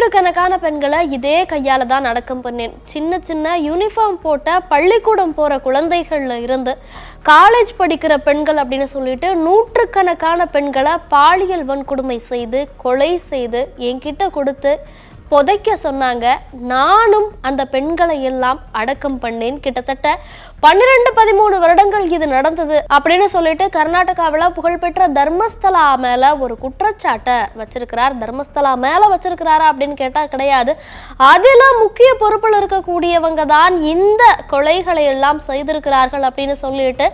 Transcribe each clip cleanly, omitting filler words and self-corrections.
நூற்றுக்கணக்கான பெண்களை இதே கையால தான் அடக்கம் பண்ணேன். சின்ன சின்ன யூனிஃபார்ம் போட்ட பள்ளிக்கூடம் போற குழந்தைகள்ல இருந்து காலேஜ் படிக்கிற பெண்கள் அப்படின்னு சொல்லிட்டு நூற்றுக்கணக்கான பெண்களை பாலியல் வன்கொடுமை செய்து கொலை செய்து என்கிட்ட கொடுத்து புதைக்க சொன்னாங்க. நானும் அந்த பெண்களை எல்லாம் அடக்கம் பண்ணேன். கிட்டத்தட்ட 12-13 வருடங்கள் இது நடந்தது அப்படின்னு சொல்லிட்டு கர்நாடகாவில் புகழ்பெற்ற தர்மஸ்தலா மேல ஒரு குற்றச்சாட்டை வச்சிருக்கிறார். தர்மஸ்தலா மேல வச்சிருக்கிறாரா அப்படின்னு கேட்டா கிடையாது. அதுல முக்கிய பொறுப்பில் இருக்கக்கூடியவங்க தான் இந்த கொலைகளை எல்லாம் செய்திருக்கிறார்கள் அப்படின்னு சொல்லிட்டு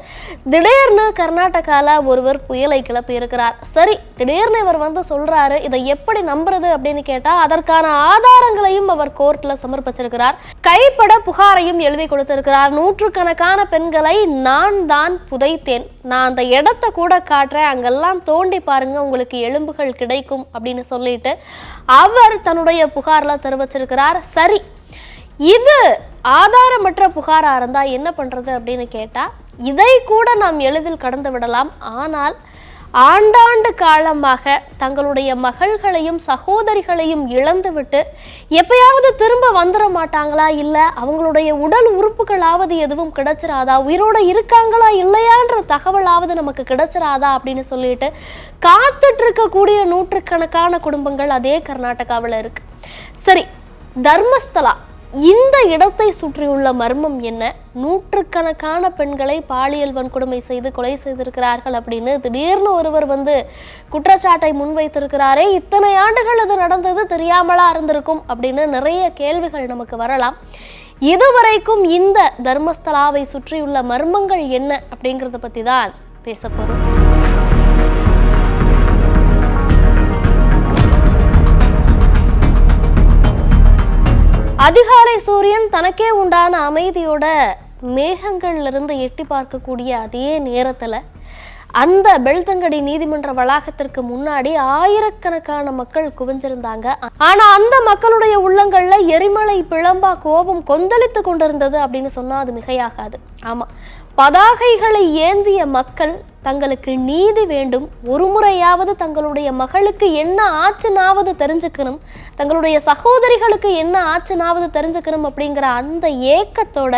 திடீர்னு கர்நாடகால ஒருவர் புயலை கிளப்பி இருக்கிறார். சரி, திடீர்னு இவர் சொல்றாரு, இதை எப்படி நம்புறது அப்படின்னு கேட்டா அதற்கான ஆதாரங்களையும் அவர் கோர்ட்ல சமர்ப்பிச்சிருக்கிறார். கைப்பட புகாரையும் எழுதி கொடுத்திருக்கிறார். நூற்றுக்கணக்கான பெண்களை நான் தான் புதைத்தேன், நான் அந்த இடத்தை கூட காட்டுறேன், அங்கெல்லாம் தோண்டி பாருங்க, உங்களுக்கு எலும்புகள் கிடைக்கும் அப்படின்னு சொல்லிட்டு அவர் தன்னுடைய புகார்ல தெரிவிச்சிருக்கிறார். சரி, இது ஆதாரமற்ற புகாரா இருந்தா என்ன பண்றது அப்படின்னு கேட்டா இதை கூட நாம் எளிதில் கடந்து விடலாம். ஆனால் ஆண்டாண்டு காலமாக தங்களுடைய மகள்களையும் சகோதரிகளையும் இழந்துவிட்டு எப்பயாவது திரும்ப வந்துட மாட்டாங்களா, இல்லை அவங்களுடைய உடல் உறுப்புகளாவது எதுவும் கிடைச்சிராதா, உயிரோட இருக்காங்களா இல்லையான்ற தகவலாவது நமக்கு கிடைச்சிராதா அப்படின்னு சொல்லிட்டு காத்துட்டு இருக்கக்கூடிய நூற்றுக்கணக்கான குடும்பங்கள் அதே கர்நாடகாவில் இருக்கு. சரி, தர்மஸ்தலா இந்த இடத்தை சுற்றியுள்ள மர்மம் என்ன? நூற்றுக்கணக்கான பெண்களை பாலியல் வன்கொடுமை செய்து கொலை செய்திருக்கிறார்கள் அப்படின்னு திடீர்னு ஒருவர் குற்றச்சாட்டை முன்வைத்திருக்கிறாரே, இத்தனை ஆண்டுகள் அது நடந்தது தெரியாமலா இருந்திருக்கும் அப்படின்னு நிறைய கேள்விகள் நமக்கு வரலாம். இதுவரைக்கும் இந்த தர்மஸ்தலாவை சுற்றியுள்ள மர்மங்கள் என்ன அப்படிங்கிறத பத்தி தான் பேச போறோம். அதிகாலை சூரியன் தனக்கே உண்டான அமைதியோட மேகங்கள்ல இருந்து எட்டி பார்க்கக்கூடிய அதே நேரத்துல அந்த பெல்தங்கடி நீதிமன்ற வளாகத்திற்கு முன்னாடி ஆயிரக்கணக்கான மக்கள் குவிஞ்சிருந்தாங்க. ஆனா அந்த மக்களுடைய உள்ளங்கள்ல எரிமலை பிளம்பா கோபம் கொந்தளித்து கொண்டிருந்தது அப்படின்னு சொன்னா அது மிகையாகாது. ஆமா, பதாகைகளை ஏந்திய மக்கள் தங்களுக்கு நீதி வேண்டும், ஒரு முறையாவது தங்களுடைய மகளுக்கு என்ன ஆச்சுனாவது தெரிஞ்சுக்கணும், தங்களுடைய சகோதரிகளுக்கு என்ன ஆச்சுனாவது தெரிஞ்சுக்கணும் அப்படிங்கிற அந்த ஏக்கத்தோட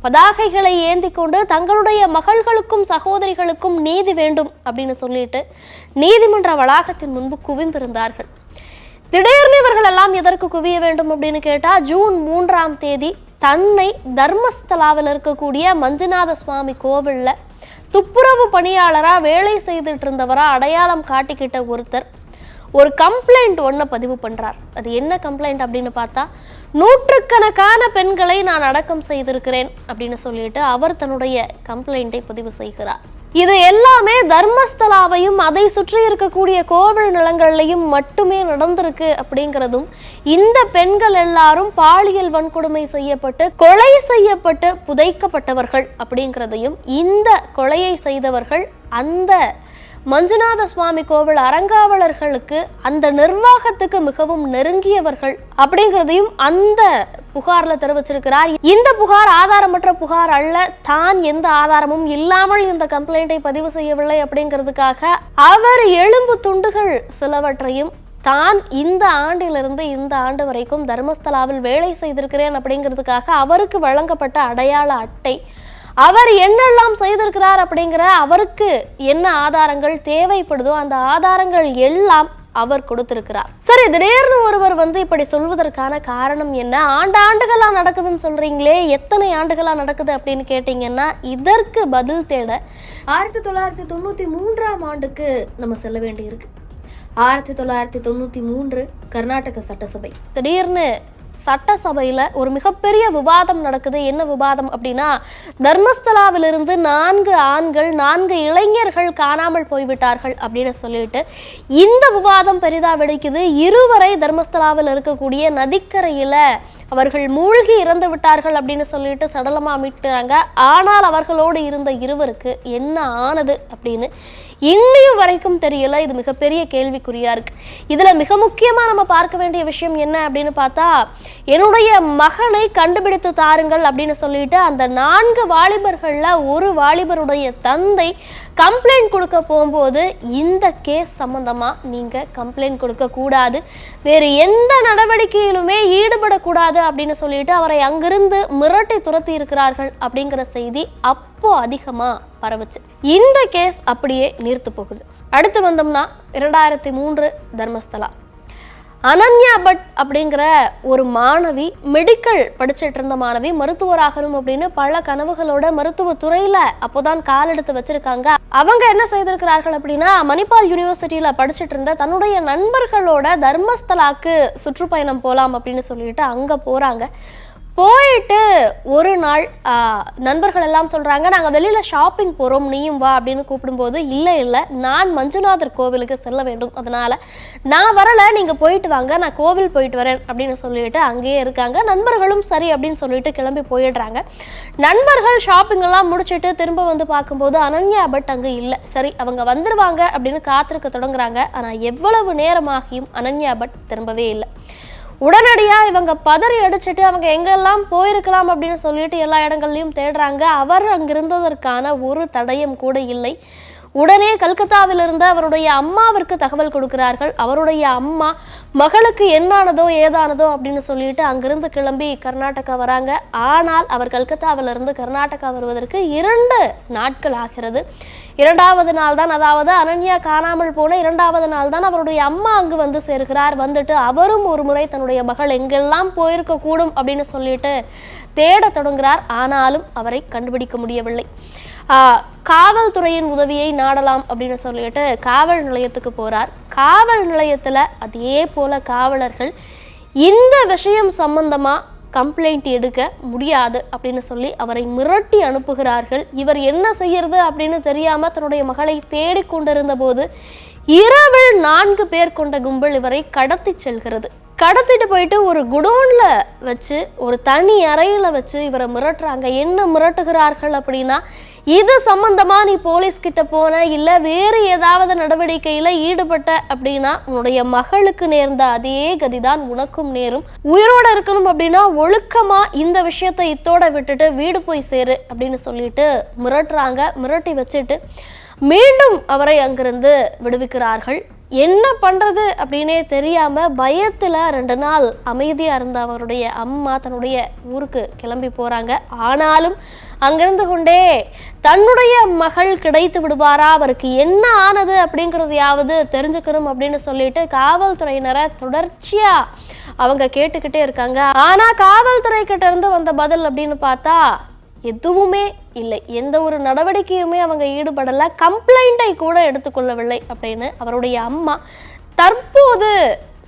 பதாகைகளை ஏந்தி கொண்டு தங்களுடைய மகள்களுக்கும் சகோதரிகளுக்கும் நீதி வேண்டும் அப்படின்னு சொல்லிட்டு நீதிமன்ற வளாகத்தின் முன்பு குவிந்திருந்தார்கள். திடீர்னு இவர்கள் எல்லாம் எதற்கு குவிய வேண்டும் அப்படின்னு கேட்டா, ஜூன் 3ஆம் தேதி தன்னை தர்மஸ்தலாவில் இருக்கக்கூடிய மஞ்சுநாத சுவாமி கோவில்ல துப்புரவு பணியாளரா வேலை செய்துட்டு இருந்தவரா அடையாளம் காட்டிக்கிட்ட ஒருத்தர் ஒரு கம்ப்ளைண்ட் ஒன்றை பதிவு பண்றார். அது என்ன கம்ப்ளைண்ட் அப்படின்னு பார்த்தா, நூற்றுக்கணக்கான பெண்களை நான் அடக்கம் செய்திருக்கிறேன் அப்படின்னு சொல்லிட்டு அவர் தன்னுடைய கம்ப்ளைண்டை பதிவு செய்கிறார். இது எல்லாமே தர்மஸ்தலாவையும் அதை சுற்றி இருக்கக்கூடிய கோவில் நிலங்கள்லையும் மட்டுமே நடந்திருக்கு அப்படிங்கிறதும், இந்த பெண்கள் எல்லாரும் பாலியல் வன்கொடுமை செய்யப்பட்டு கொலை செய்யப்பட்டு புதைக்கப்பட்டவர்கள் அப்படிங்கிறதையும், இந்த கொலையை செய்தவர்கள் அந்த மஞ்சுநாத சுவாமி கோவில் அறங்காவலர்களுக்கு அந்த நிர்வாகத்துக்கு மிகவும் நெருங்கியவர்கள் அப்படிங்கிறதையும் அந்த புகார்ல தெரிவிச்சிருக்கிறார். இந்த புகார் ஆதாரமற்ற புகார் அல்ல, தான் எந்த ஆதாரமும் இல்லாமல் இந்த கம்ப்ளைண்டை பதிவு செய்யவில்லை அப்படிங்கிறதுக்காக அவர் எலும்பு துண்டுகள் சிலவற்றையும் தான் இந்த ஆண்டிலிருந்து இந்த ஆண்டு வரைக்கும் தர்மஸ்தலாவில் வேலை செய்திருக்கிறேன் அப்படிங்கிறதுக்காக அவருக்கு வழங்கப்பட்ட அடையாள அட்டை, அவர் என்னெல்லாம் செய்திருக்கிறார் அப்படிங்கிற அவருக்கு என்ன ஆதாரங்கள் தேவைப்படுதோ அந்த ஆதாரங்கள் எல்லாம் அவர் கொடுத்திருக்கிறார். சரி, திடீர்னு ஒருவர் இப்படி சொல்வதற்கான காரணம் என்ன? ஆண்டுகளா நடக்குதுன்னு சொல்றீங்களே, எத்தனை ஆண்டுகளா நடக்குது அப்படின்னு கேட்டீங்கன்னா இதற்கு பதில் தேட 1993ஆம் ஆண்டுக்கு நம்ம செல்ல வேண்டியிருக்கு. 1993 கர்நாடக சட்டசபை. திடீர்னு சட்டசபையில ஒரு மிகப்பெரிய விவாதம் நடக்குது. என்ன விவாதம் அப்படின்னா, தர்மஸ்தலாவிலிருந்து 4 ஆண்கள் 4 இளைஞர்கள் காணாமல் போய்விட்டார்கள் அப்படின்னு சொல்லிட்டு இந்த விவாதம் பெரிதா வெடிக்குது. இருவரை தர்மஸ்தலாவில் இருக்கக்கூடிய நதிக்கரையில அவர்கள் மூழ்கி இறந்து விட்டார்கள் அப்படின்னு சொல்லிட்டு சடலமா மீட்டுறாங்க. ஆனால் அவர்களோடு இருந்த இருவருக்கு என்ன ஆனது அப்படின்னு இன்னையும் வரைக்கும் தெரியல. இது மிகப்பெரிய கேள்விக்குறியா இருக்கு. இதுல மிக முக்கியமா நம்ம பார்க்க வேண்டிய விஷயம் என்ன அப்படின்னு பார்த்தா, என்னுடைய மகனை கண்டுபிடித்து தாருங்கள் அப்படின்னு சொல்லிட்டு அந்த 4 வாலிபர்கள்ல ஒரு வாலிபருடைய தந்தை கம்ப்ளைண்ட் கொடுக்க போகும்போது, இந்த கேஸ் சம்பந்தமா நீங்க கம்ப்ளைண்ட் கொடுக்க கூடாது, வேறு எந்த நடவடிக்கையிலுமே ஈடுபடக்கூடாது அப்படின்னு சொல்லிட்டு அவரை அங்கிருந்து மிரட்டி துரத்தி இருக்கிறார்கள் அப்படிங்கிற செய்தி அப்போ அதிகமா பரவுச்சு. இந்த கேஸ் அப்படியே நீர்த்து போகுது. அடுத்து வந்தோம்னா 2003 தர்மஸ்தலா. அனன்யா பட் அப்படிங்கிற ஒரு மாணவி, மெடிக்கல் படிச்சுட்டு இருந்த மாணவி, மருத்துவராகணும் அப்படின்னு பல கனவுகளோட மருத்துவ துறையில அப்போதான் கால் எடுத்து வச்சிருக்காங்க. அவங்க என்ன செய்திருக்கிறார்கள் அப்படின்னா, மணிப்பால் யூனிவர்சிட்டியில படிச்சுட்டு இருந்த தன்னுடைய நண்பர்களோட தர்மஸ்தலாக்கு சுற்றுப்பயணம் போலாம் அப்படின்னு சொல்லிட்டு அங்க போறாங்க. போயிட்டு ஒரு நாள் நண்பர்கள் எல்லாம் சொல்றாங்க, நாங்கள் வெளியில ஷாப்பிங் போறோம், நீயும் வா அப்படின்னு கூப்பிடும்போது, இல்லை நான் மஞ்சுநாதர் கோவிலுக்கு செல்ல வேண்டும், அதனால நான் வரல, நீங்க போயிட்டு வாங்க, நான் கோவில் போயிட்டு வரேன் அப்படின்னு சொல்லிட்டு அங்கேயே இருக்காங்க. நண்பர்களும் சரி அப்படின்னு சொல்லிட்டு கிளம்பி போயிடுறாங்க. நண்பர்கள் ஷாப்பிங் எல்லாம் முடிச்சுட்டு திரும்ப வந்து பார்க்கும்போது அனன்யா பட் அங்க இல்லை. சரி, அவங்க வந்துருவாங்க அப்படின்னு காத்திருக்க தொடங்குறாங்க. ஆனா எவ்வளவு நேரமாகியும் அனன்யா பட் திரும்பவே இல்லை. உடனடியா இவங்க பதறி அடிச்சுட்டு அவங்க எங்கெல்லாம் போயிருக்கலாம் அப்படின்னு சொல்லிட்டு எல்லா இடங்கள்லயும் தேடுறாங்க. அவர் அங்கிருந்ததற்கான ஒரு தடயம் கூட இல்லை. உடனே கல்கத்தாவில் இருந்த அவருடைய அம்மாவிற்கு தகவல் கொடுக்கிறார்கள். அவருடைய அம்மா மகளுக்கு என்னானதோ ஏதானதோ அப்படின்னு சொல்லிட்டு அங்கிருந்து கிளம்பி கர்நாடகா வராங்க. ஆனால் அவர் கல்கத்தாவிலிருந்து கர்நாடகா வருவதற்கு 2 நாட்கள் ஆகிறது. 2வது நாள் தான், அதாவது அனன்யா காணாமல் போன 2வது நாள் தான் அவருடைய அம்மா அங்கு வந்து சேர்கிறார். வந்துட்டு அவரும் ஒரு முறை தன்னுடைய மகள் எங்கெல்லாம் போயிருக்க கூடும் அப்படின்னு சொல்லிட்டு தேட தொடங்குகிறார். ஆனாலும் அவரை கண்டுபிடிக்க முடியவில்லை. காவல்துறையின் உதவியை நாடலாம் அப்படின்னு சொல்லிட்டு காவல் நிலையத்துக்கு போறார். காவல் நிலையத்துல அதே போல காவலர்கள் இந்த விஷயம் சம்பந்தமா கம்ப்ளைண்ட் எடுக்க முடியாது அப்படின்னு சொல்லி அவரை மிரட்டி அனுப்புகிறார்கள். இவர் என்ன செய்யறது அப்படின்னு தெரியாம தன்னுடைய மகளை தேடிக்கொண்டிருந்த போது இரவில் 4 பேர் கொண்ட கும்பல் இவரை கடத்தி செல்கிறது. கடத்திட்டு போயிட்டு ஒரு குடோன்ல வச்சு, ஒரு தனி அறையில வச்சு இவரை மிரட்டுறாங்க. என்ன மிரட்டுகிறார்கள் அப்படின்னா, இது சம்பந்தமா நீ போலீஸ் கிட்ட போன, இல்ல வேறு ஏதாவது நடவடிக்கையில ஈடுபட்ட அப்படின்னா உன்னுடைய மகளுக்கு நேர்ந்த அதே கதிதான் உனக்கும் நேரும். உயிரோட இருக்கணும் அப்படின்னா ஒழுக்கமா இந்த விஷயத்தை இத்தோட விட்டுட்டு வீடு போய் சேரு அப்படின்னு சொல்லிட்டு மிரட்டுறாங்க. மிரட்டி வச்சுட்டு மீண்டும் அவரை அங்கிருந்து விடுவிக்கிறார்கள். என்ன பண்றது அப்படின்னே தெரியாம பயத்துல 2 நாள் அமைதியா இருந்த அவருடைய அம்மா தன்னுடைய ஊருக்கு கிளம்பி போறாங்க. ஆனாலும் அங்கிருந்து கொண்டே தன்னுடைய மகள் கிடைத்து விடுவாரா, அவருக்கு என்ன ஆனது அப்படிங்கிறதையாவது தெரிஞ்சுக்கணும் அப்படின்னு சொல்லிட்டு காவல்துறையினரை தொடர்ச்சியா அவங்க கேட்டுக்கிட்டே இருக்காங்க. ஆனா காவல்துறை கிட்ட இருந்து வந்த பதில் அப்படின்னு பார்த்தா எதுவுமே இல்லை. எந்த ஒரு நடவடிக்கையுமே அவங்க ஈடுபடல, கம்ப்ளைண்டை கூட எடுத்துக்கொள்ளவில்லை அப்படின்னு அவருடைய அம்மா தற்போது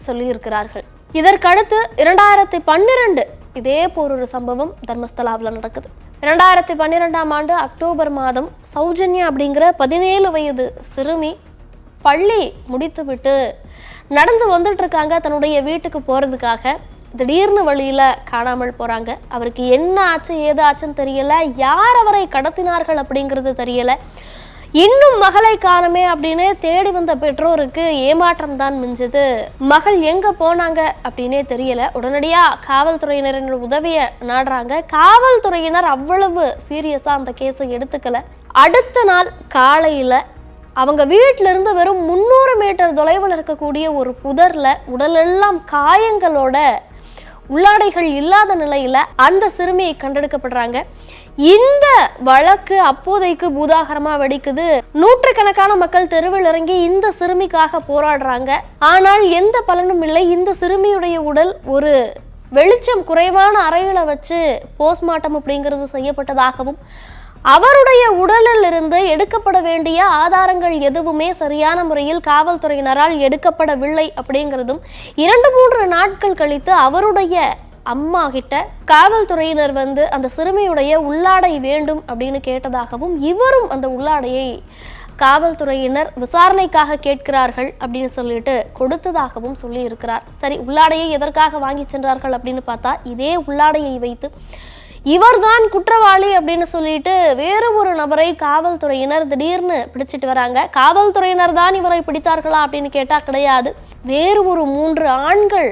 சொல்லியிருக்கிறார்கள். இதற்கடுத்து 2012 இதே போல் ஒரு சம்பவம் தர்மஸ்தலாவில் நடக்குது. 2012ஆம் ஆண்டு அக்டோபர் மாதம் சௌஜன்யா அப்படிங்கிற 17 வயது சிறுமி பள்ளி முடித்துவிட்டு நடந்து வந்துட்டு இருக்காங்க தன்னுடைய வீட்டுக்கு போறதுக்காக. திடீர்னு வழியில காணாமல் போறாங்க. அவருக்கு என்ன ஆச்சு ஏதாச்சுன்னு தெரியல, யார் அவரை கடத்தினார்கள் அப்படிங்கிறது தெரியல. இன்னும் மகளை காணமே அப்படின்னு தேடி வந்த பெற்றோருக்கு ஏமாற்றம் தான் மிஞ்சது. மகள் எங்க போனாங்க அப்படின்னே தெரியல. உடனடியா காவல்துறையினரின் உதவியை நாடுறாங்க. காவல்துறையினர் அவ்வளவு சீரியஸா அந்த கேஸை எடுத்துக்கல. அடுத்த நாள் காலையில அவங்க வீட்டில இருந்து வெறும் 300 மீட்டர் தொலைவில் இருக்கக்கூடிய ஒரு புதர்ல உடலெல்லாம் காயங்களோட, உள்ளாடைகள் இல்லாத நிலையில அந்த சிறுமியை கண்டெடுக்கப்படுறாங்க. இந்த வழக்கு அப்போதைக்கு பூதாகரமா வெடிக்குது. நூற்றுக்கணக்கான மக்கள் தெருவில் இறங்கி இந்த சிறுமிக்காக போராடுறாங்க. ஆனால் எந்த பலனும் இல்லை. இந்த சிறுமியுடைய உடல் ஒரு வெளிச்சம் குறைவான அறையில வச்சு போஸ்ட்மார்ட்டம் அப்படிங்கிறது செய்யப்பட்டதாகவும், அவருடைய உடலில் இருந்து எடுக்கப்பட வேண்டிய ஆதாரங்கள் எதுவுமே சரியான முறையில் காவல்துறையினரால் எடுக்கப்படவில்லை அப்படிங்கிறதும், 2-3 நாட்கள் கழித்து அவருடைய அம்மா கிட்ட காவல்துறையினர் வந்து அந்த சிறுமியுடைய உள்ளாடை வேண்டும் அப்படின்னு கேட்டதாகவும், இவரும் அந்த உள்ளாடையை காவல்துறையினர் விசாரணைக்காக கேட்கிறார்கள் அப்படின்னு சொல்லிட்டு கொடுத்ததாகவும் சொல்லி இருக்கிறார். சரி, உள்ளாடையை எதற்காக வாங்கி சென்றார்கள் அப்படின்னு பார்த்தா, இதே உள்ளாடையை வைத்து இவர்தான் குற்றவாளி அப்படின்னு சொல்லிட்டு வேறு ஒரு நபரை காவல்துறையினர் திடீர்னு பிடிச்சிட்டு வராங்க. காவல்துறையினர் தான் இவரை பிடித்தார்களா அப்படின்னு கேட்டா கிடையாது. வேறு ஒரு 3 ஆண்கள்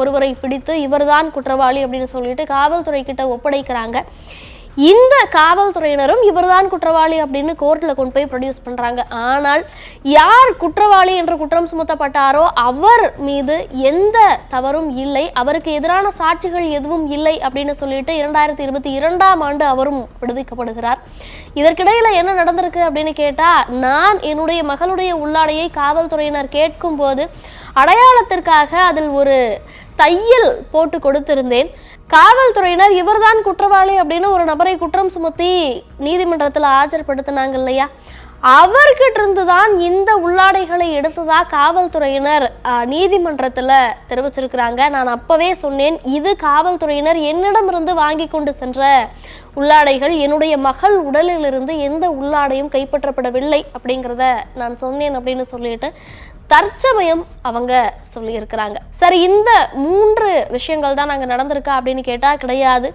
ஒருவரை பிடித்து இவர்தான் குற்றவாளி அப்படின்னு சொல்லிட்டு காவல்துறை கிட்ட ஒப்படைக்கிறாங்க. இந்த காவல்துறையினரும் இவர்தான் குற்றவாளி அப்படின்னு கோர்ட்ல கொண்டு போய் ப்ரொடியூஸ் பண்றாங்க. ஆனால் யார் குற்றவாளி என்று குற்றம் சுமத்தப்பட்டாரோ அவர் மீது எந்த தவறும் இல்லை, அவருக்கு எதிரான சாட்சிகள் எதுவும் இல்லை அப்படின்னு சொல்லிட்டு 2022ஆம் ஆண்டு அவரும் விடுவிக்கப்படுகிறார். இதற்கிடையில என்ன நடந்திருக்கு அப்படின்னு கேட்டா, நான் என்னுடைய மகளுடைய உள்ளாடையை காவல்துறையினர் கேட்கும் போது அடையாளத்திற்காக அதில் ஒரு தையல் போட்டு கொடுத்திருந்தேன். காவல்துறையினர் இவர்தான் குற்றவாளி அப்படின்னு ஒரு நபரை குற்றம் சுமத்தி நீதிமன்றத்தில் ஆஜர்படுத்தினாங்க இல்லையா, அவர்கிட்ட இருந்துதான் இந்த உள்ளாடைகளை எடுத்ததா காவல்துறையினர் நீதிமன்றத்துல தெரிவிச்சிருக்கிறாங்க. நான் அப்பவே சொன்னேன், இது காவல்துறையினர் என்னிடமிருந்து வாங்கி கொண்டு சென்ற உள்ளாடைகள், என்னுடைய மகள் உடலில் இருந்து எந்த உள்ளாடையும் கைப்பற்றப்படவில்லை அப்படிங்கிறத நான் சொன்னேன் அப்படின்னு சொல்லிட்டு தற்சமயம் அவங்க சொல்லியிருக்கிறாங்க. சரி, இந்த 3 விஷயங்கள் தான் அங்க நடந்திருக்கா அப்படின்னு கேட்டா கிடையாது.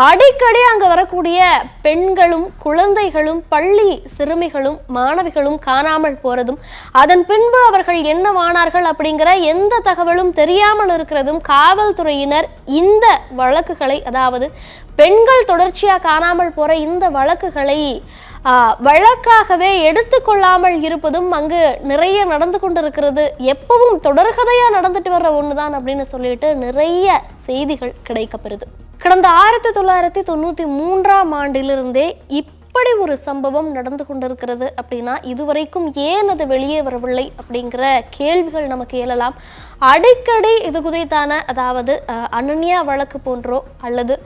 அடிக்கடி அங்க வரக்கூடிய பெண்களும் குழந்தைகளும் பள்ளி சிறுமிகளும் மாணவிகளும் காணாமல் போறதும், அதன் பின்பு அவர்கள் என்னவானார்கள் அப்படிங்கிற எந்த தகவலும் தெரியாமல் இருக்கிறதும், காவல்துறையினர் இந்த வழக்குகளை, அதாவது பெண்கள் தொடர்ச்சியா காணாமல் போற இந்த வழக்குகளை வழக்காகவே எடுத்துக்கொள்ளாமல் இருப்பதும் அங்கு நிறைய நடந்து கொண்டிருக்கிறது. எப்பவும் தொடர்கதையா நடந்துட்டு வர்ற ஒண்ணுதான் அப்படின்னு சொல்லிட்டு நிறைய செய்திகள் கிடைக்கப்பெறுது. கடந்த 1993ஆம் ஆண்டிலிருந்தே இப்படி ஒரு சம்பவம் நடந்து கொண்டிருக்கிறது அப்படின்னா இதுவரைக்கும் ஏன் அது வெளியே வரவில்லை அப்படிங்கிற கேள்விகள் நமக்கு எழலாம். அடிக்கடி இது குறித்தான, அதாவது அனன்யா வழக்கு போன்றோ அல்லது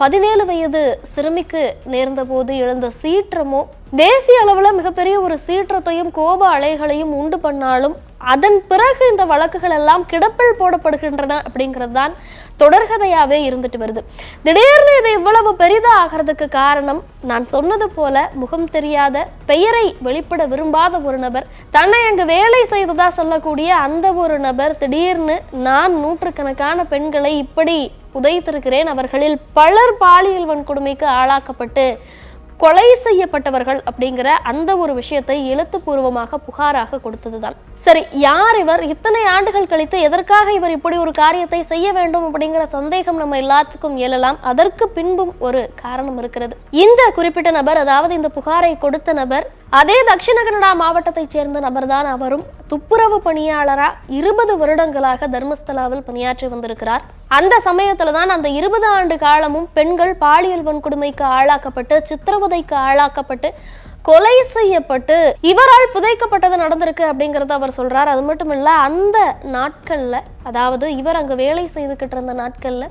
17 வயது சிறுமிக்கு நேர்ந்த போது எழுந்த சீற்றமோ தேசிய அளவில் மிகப்பெரிய ஒரு சீற்றத்தையும் கோப அலைகளையும் உண்டு பண்ணாலும் அதன் பிறகு இந்த வழக்குகள் எல்லாம் கிடப்பில் போடப்படுகின்றன அப்படிங்கிறது தான் தொடர்கதையாவே இருந்துட்டு வருது. திடீர்னு இது இவ்வளவு பெரிதா ஆகிறதுக்கு காரணம், நான் சொன்னது போல முகம் தெரியாத, பெயரை வெளிப்பட விரும்பாத ஒரு நபர், தன்னை அங்கு வேலை செய்ததா சொல்லக்கூடிய அந்த ஒரு நபர் திடீர்னு நான் 100கணக்கான பெண்களை இப்படி புதைத்திருக்கிறேன், அவர்களில் பலர் பாலியல் வன்கொடுமைக்கு ஆளாக்கப்பட்டு கொலை செய்யப்பட்டவர்கள் அப்படிங்கிற அந்த ஒரு விஷயத்தை எழுத்துப்பூர்வமாக புகாராக கொடுத்ததுதான். சரி, யார் இவர்? இத்தனை ஆண்டுகள் கழித்து எதற்காக இவர் இப்படி ஒரு காரியத்தை செய்ய வேண்டும் அப்படிங்கிற சந்தேகம் நம்ம எல்லாத்துக்கும் எழலாம். அதற்கு பின்பும் ஒரு காரணம் இருக்கிறது. இந்த குறிப்பிட்ட நபர், அதாவது இந்த புகாரை கொடுத்த நபர் அதே தட்சிண கன்னடா மாவட்டத்தைச் சேர்ந்த நபர் தான். அவரும் துப்புரவு பணியாளரா 20 வருடங்களாக தர்மஸ்தலாவில் பணியாற்றி வந்திருக்கிறார். அந்த சமயத்துல தான் அந்த 20 ஆண்டு காலமும் பெண்கள் பாலியல் வன்கொடுமைக்கு ஆளாக்கப்பட்டு, சித்திரவதைக்கு ஆளாக்கப்பட்டு, கொலை செய்யப்பட்டு இவரால் புதைக்கப்பட்டது நடந்திருக்கு அப்படிங்கறத அவர் சொல்றார். அது மட்டும் இல்ல, அந்த நாட்கள்ல, அதாவது இவர் அங்க வேலை செய்துகிட்டு இருந்த நாட்கள்ல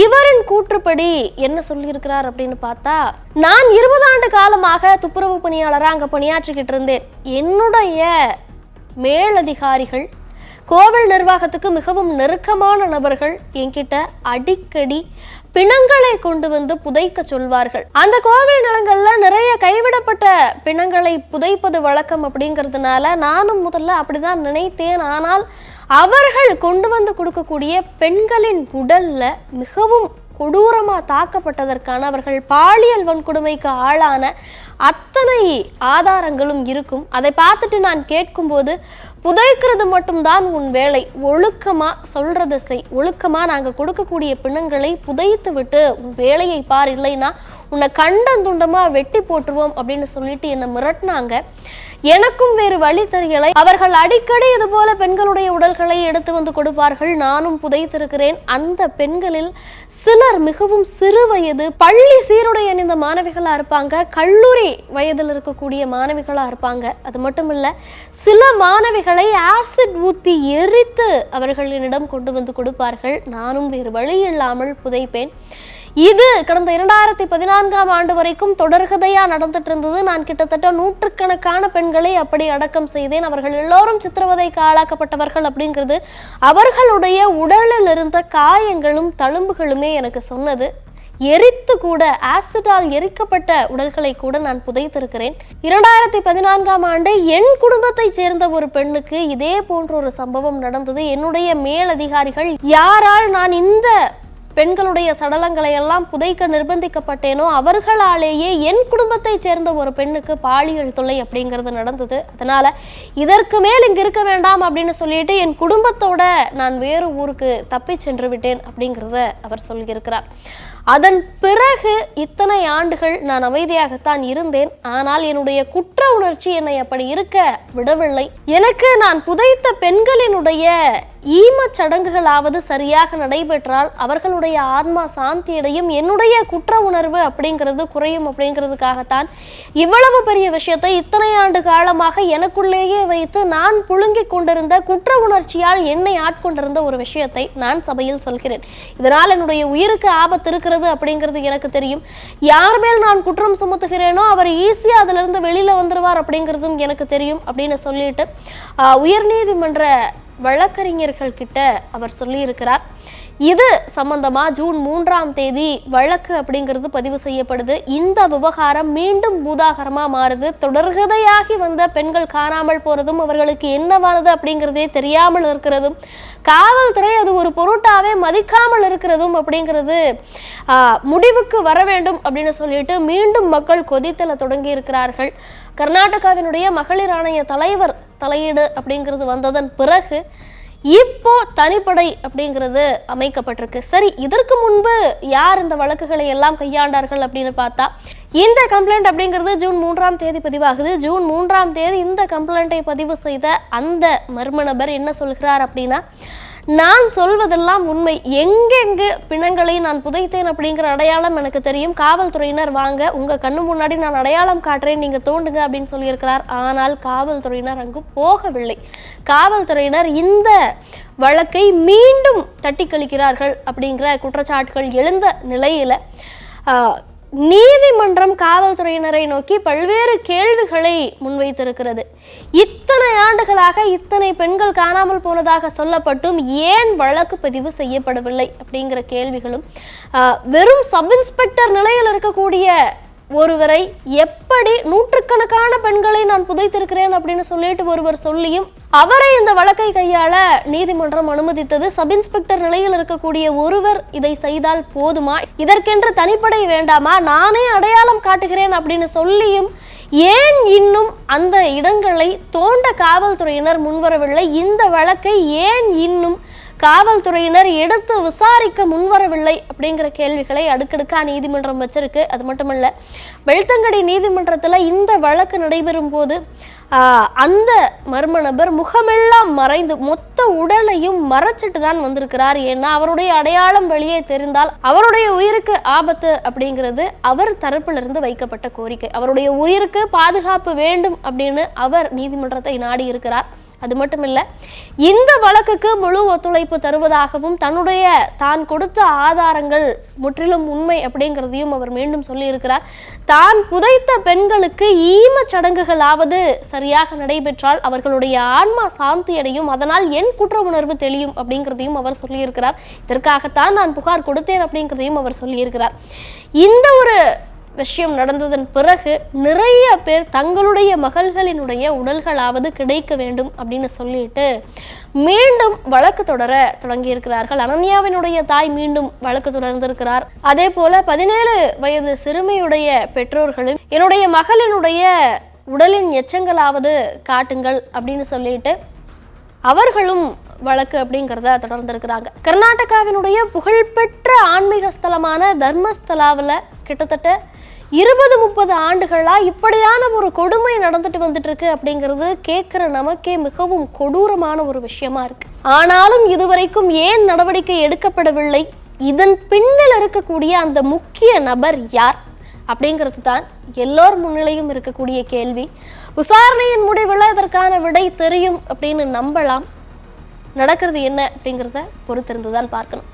இவரின் கூற்றுப்படி என்ன சொல்லியிருக்கிறார் அப்படின்னு பார்த்தா, நான் 20 ஆண்டு காலமாக துப்புரவு பணியாளராக அங்க பணியாற்றிக்கிட்டு இருந்தேன். என்னுடைய மேலதிகாரிகள், கோவில் நிர்வாகத்துக்கு மிகவும் நெருக்கமான நபர்கள் என்கிட்ட அடிக்கடி பிணங்களை கொண்டு வந்து புதைக்க சொல்வார்கள். அந்த கோவில் நிலங்கள்ல நிறைய கைவிடப்பட்ட பிணங்களை புதைப்பது வழக்கம் அப்படிங்கிறதுனால நானும் முதல்ல அப்படிதான் நினைத்தேன். ஆனால் அவர்கள் கொண்டு வந்து கொடுக்கக்கூடிய பெண்களின் உடல்ல மிகவும் கொடூரமா தாக்கப்பட்டதற்கான, அவர்கள் பாலியல் வன்கொடுமைக்கு ஆளான அத்தனை ஆதாரங்களும் இருக்கும். அதை பார்த்துட்டு நான் கேட்கும்போது, புதைக்கிறது மட்டும்தான் உன் வேலை, ஒழுக்கமா சொல்றதை செய், ஒழுக்கமா நாங்க கொடுக்கக்கூடிய பிணங்களை புதைத்து விட்டு உன் வேலையை பார், இல்லைன்னா உன்னை கண்டந்துண்டமா வெட்டி போட்டுருவோம் அப்படின்னு சொல்லிட்டு என்னை மிரட்டினாங்க. எனக்கும் வேறு வழி தெரியலை. அவர்கள் அடிக்கடி இது போல பெண்களுடைய உடல்களை எடுத்து வந்து கொடுப்பார்கள். நானும் புதைத்திருக்கிறேன். அந்த பெண்களில் சிலர் மிகவும் சிறு வயது, பள்ளி சீருடை அணிந்த மாணவிகளா இருப்பாங்க, கல்லூரி வயதில் இருக்கக்கூடிய மாணவிகளா இருப்பாங்க. அது மட்டும் இல்ல, சில மாணவிகளை ஆசிட் ஊத்தி எரித்து அவர்கள் என்னிடம் கொண்டு வந்து கொடுப்பார்கள். நானும் வேறு வழி இல்லாமல் புதைப்பேன். இது கடந்த 2014ஆம் ஆண்டு வரைக்கும் தொடர்கதையா நடந்துட்டு இருந்தது. நான் கிட்டத்தட்ட 100கணக்கான பெண்களை அப்படி அடக்கம் செய்தேன். அவர்கள் எல்லோரும் சித்திரவதைக்கு ஆளாக்கப்பட்டவர்கள் அப்படிங்கிறது அவர்களுடைய உடலில் இருந்த காயங்களும் தழும்புகளுமே எனக்கு சொன்னது. எரித்து கூட, ஆசிடால் எரிக்கப்பட்ட உடல்களை கூட நான் புதைத்திருக்கிறேன். 2014ஆம் ஆண்டு என் குடும்பத்தை சேர்ந்த ஒரு பெண்ணுக்கு இதே போன்ற ஒரு சம்பவம் நடந்தது. என்னுடைய மேலதிகாரிகள் யாரால் நான் இந்த பெண்களுடைய சடலங்களை எல்லாம் புதைக்க நிர்பந்திக்கப்பட்டேனோ அவர்களாலேயே என் குடும்பத்தை சேர்ந்த ஒரு பெண்ணுக்கு பாலியல் தொல்லை அப்படிங்கிறது நடந்தது. அதனால இதற்கு மேல் இங்க இருக்க வேண்டாம் அப்படின்னு சொல்லிட்டு என் குடும்பத்தோட நான் வேறு ஊருக்கு தப்பி சென்று விட்டேன் அப்படிங்கிறத அவர் சொல்லியிருக்கிறார். அதன் பிறகு இத்தனை ஆண்டுகள் நான் அமைதியாகத்தான் இருந்தேன். ஆனால் என்னுடைய குற்ற உணர்ச்சி என்னை அப்படி இருக்க விடவில்லை. எனக்கு நான் புதைத்த பெண்களினுடைய ஈமச் சடங்குகளாவது சரியாக நடைபெற்றால் அவர்களுடைய ஆத்மா சாந்தியடையும், என்னுடைய குற்ற உணர்வு அப்படிங்கிறது குறையும் அப்படிங்கிறதுக்காகத்தான் இவ்வளவு பெரிய விஷயத்தை இத்தனை ஆண்டு காலமாக எனக்குள்ளேயே வைத்து நான் புழுங்கிக் கொண்டிருந்த குற்ற உணர்ச்சியால் என்னை ஆட்கொண்டிருந்த ஒரு விஷயத்தை நான் சபையில் சொல்கிறேன். இதனால் என்னுடைய உயிருக்கு ஆபத்து இருக்கிறது அப்படிங்கிறது எனக்கு தெரியும். யார் மேல் நான் குற்றம் சுமத்துகிறேனோ அவர் ஈஸியா அதுல இருந்து வெளியில வந்துருவார் அப்படிங்கிறதும் எனக்கு தெரியும் அப்படின்னு சொல்லிட்டு உயர்நீதிமன்ற வழக்கறிஞர்கள் கிட்ட அவர் சொல்லி இருக்கிறார். இது சம்பந்தமா ஜூன் 3ஆம் தேதி வழக்கு அப்படிங்கிறது பதிவு செய்யப்படுது. இந்த விவகாரம் மீண்டும் பூதாகரமா மாறுது. தொடர்கதையாகி வந்த பெண்கள் காணாமல் போறதும் அவர்களுக்கு என்னவானது அப்படிங்கிறதே தெரியாமல் இருக்கிறதும், காவல்துறை அது ஒரு பொருட்டாவே மதிக்காமல் இருக்கிறதும் அப்படிங்கிறது முடிவுக்கு வர வேண்டும் அப்படின்னு சொல்லிட்டு மீண்டும் மக்கள் கொதித்தல தொடங்கி இருக்கிறார்கள். கர்நாடகாவினுடைய மகளிர் ஆணைய தலைவர் தலையீடு அப்படிங்கிறது வந்ததன் பிறகு இப்போ தனிப்படை அப்படிங்கிறது அமைக்கப்பட்டிருக்கு. சரி, இதற்கு முன்பு யார் இந்த வழக்குகளை எல்லாம் கையாண்டார்கள் அப்படின்னு பார்த்தா, இந்த கம்ப்ளைண்ட் அப்படிங்கிறது ஜூன் 3ஆம் தேதி பதிவாகுது. ஜூன் 3ஆம் தேதி இந்த கம்ப்ளைண்டை பதிவு செய்த அந்த மர்ம நபர் என்ன சொல்கிறார் அப்படின்னா, நான் சொல்வதெல்லாம் உண்மை, எங்கெங்கு பிணங்களை நான் புதைத்தேன் அப்படிங்கிற அடையாளம் எனக்கு தெரியும், காவல்துறையினர் வாங்க உங்க கண்ணு முன்னாடி நான் அடையாளம் காட்டுறேன், நீங்க தோண்டுங்க அப்படின்னு சொல்லியிருக்கிறார். ஆனால் காவல்துறையினர் அங்கு போகவில்லை. காவல்துறையினர் இந்த வழக்கை மீண்டும் தட்டி கழிக்கிறார்கள் அப்படிங்கிற குற்றச்சாட்டுகள் எழுந்த நிலையில நீதிமன்றம் காவல்துறையினரை நோக்கி பல்வேறு கேள்விகளை முன்வைத்திருக்கிறது. இத்தனை ஆண்டுகளாக இத்தனை பெண்கள் காணாமல் போனதாக சொல்லப்பட்டும் ஏன் வழக்கு பதிவு செய்யப்படவில்லை அப்படிங்கிற கேள்விகளும், வெறும் சப் இன்ஸ்பெக்டர் நிலையில் இருக்கக்கூடிய ஒருவரை எப்படி நூற்றுக்கணக்கான பெண்களை நான் புதைத்திருக்கிறேன் அப்படின்னு சொல்லிட்டு ஒருவர் சொல்லியும் அவரை இந்த வழக்கை கையாள நீதிமன்றம் அனுமதித்தது. சப் இன்ஸ்பெக்டர் நிலையில் இருக்கக்கூடிய ஒருவர் இதை செய்தால் போதுமா, இதற்கென்று தனிப்படை வேண்டாமா, நானே அடையாளம் காட்டுகிறேன் அப்படின்னு சொல்லியும் ஏன் இன்னும் அந்த இடங்களை தோண்ட காவல்துறையினர் முன்வரவில்லை? இந்த வழக்கை ஏன் இன்னும் காவல்துறையினர் எடுத்து விசாரிக்க முன்வரவில்லை அப்படிங்கிற கேள்விகளை அடுக்கடுக்கா நீதிமன்றம் வச்சிருக்கு. அது மட்டுமல்ல, பெல்தங்கடி நீதிமன்றத்துல இந்த வழக்கு நடைபெறும் போது அந்த மர்ம நபர் முகமெல்லாம் மறைந்து மொத்த உடலையும் மறைச்சிட்டு தான் வந்திருக்கிறார். ஏன்னா அவருடைய அடையாளம் வெளியே தெரிந்தால் அவருடைய உயிருக்கு ஆபத்து அப்படிங்கிறது அவர் தரப்பிலிருந்து வைக்கப்பட்ட கோரிக்கை. அவருடைய உயிருக்கு பாதுகாப்பு வேண்டும் அப்படின்னு அவர் நீதிமன்றத்தை நாடி இருக்கிறார். அது மட்டும் இல்ல, இந்த வழக்குக்கு முழு ஒத்துழைப்பு தருவதாகவும் தான் கொடுத்த ஆதாரங்கள் முற்றிலும் உண்மை அப்படிங்கிறதையும் அவர் மீண்டும் சொல்லி இருக்கிறார். தான் புதைத்த பெண்களுக்கு ஈமச் சடங்குகளாவது சரியாக நடைபெற்றால் அவர்களுடைய ஆன்மா சாந்தி அடையும், அதனால் என் குற்ற உணர்வு தெளியும் அப்படிங்கிறதையும் அவர் சொல்லியிருக்கிறார். இதற்காகத்தான் நான் புகார் கொடுத்தேன் அப்படிங்கிறதையும் அவர் சொல்லியிருக்கிறார். இந்த ஒரு விஷயம் நடந்ததன் பிறகு நிறைய பேர் தங்களுடைய மகள்களினுடைய உடல்களாவது கிடைக்க வேண்டும் அப்படின்னு சொல்லிட்டு மீண்டும் வழக்கு தொடர தொடங்கி இருக்கிறார்கள். அனன்யாவினுடைய தாய் மீண்டும் வழக்கு தொடர்ந்திருக்கிறார். அதே போல 17 வயது சிறுமியுடைய பெற்றோர்களும் என்னுடைய மகளினுடைய உடலின் எச்சங்களாவது காட்டுங்கள் அப்படின்னு சொல்லிட்டு அவர்களும் வழக்கு அப்படிங்கிறத தொடர்ந்திருக்கிறாங்க. கர்நாடகாவினுடைய புகழ்பெற்ற ஆன்மீக ஸ்தலமான தர்மஸ்தலாவில் கிட்டத்தட்ட 20-30 ஆண்டுகளா இப்படியான ஒரு கொடுமை நடந்துட்டு வந்துட்டு இருக்கு அப்படிங்கிறது கேட்கிற நமக்கே மிகவும் கொடூரமான ஒரு விஷயமா இருக்கு. ஆனாலும் இதுவரைக்கும் ஏன் நடவடிக்கை எடுக்கப்படவில்லை? இதன் பின்னில் இருக்கக்கூடிய அந்த முக்கிய நபர் யார் அப்படிங்கிறது தான் எல்லோர் முன்னிலையும் இருக்கக்கூடிய கேள்வி. விசாரணையின் முடிவில் இதற்கான விடை தெரியும் அப்படின்னு நம்பலாம். நடக்கிறது என்ன அப்படிங்கிறத பொறுத்திருந்துதான் பார்க்கணும்.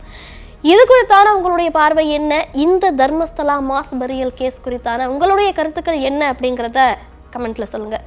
இது குறித்தான உங்களுடைய பார்வை என்ன? இந்த தர்மஸ்தலா மாஸ் பரியல் கேஸ் குறித்தான உங்களுடைய கருத்துக்கள் என்ன அப்படிங்கிறத கமெண்ட்ல சொல்லுங்க.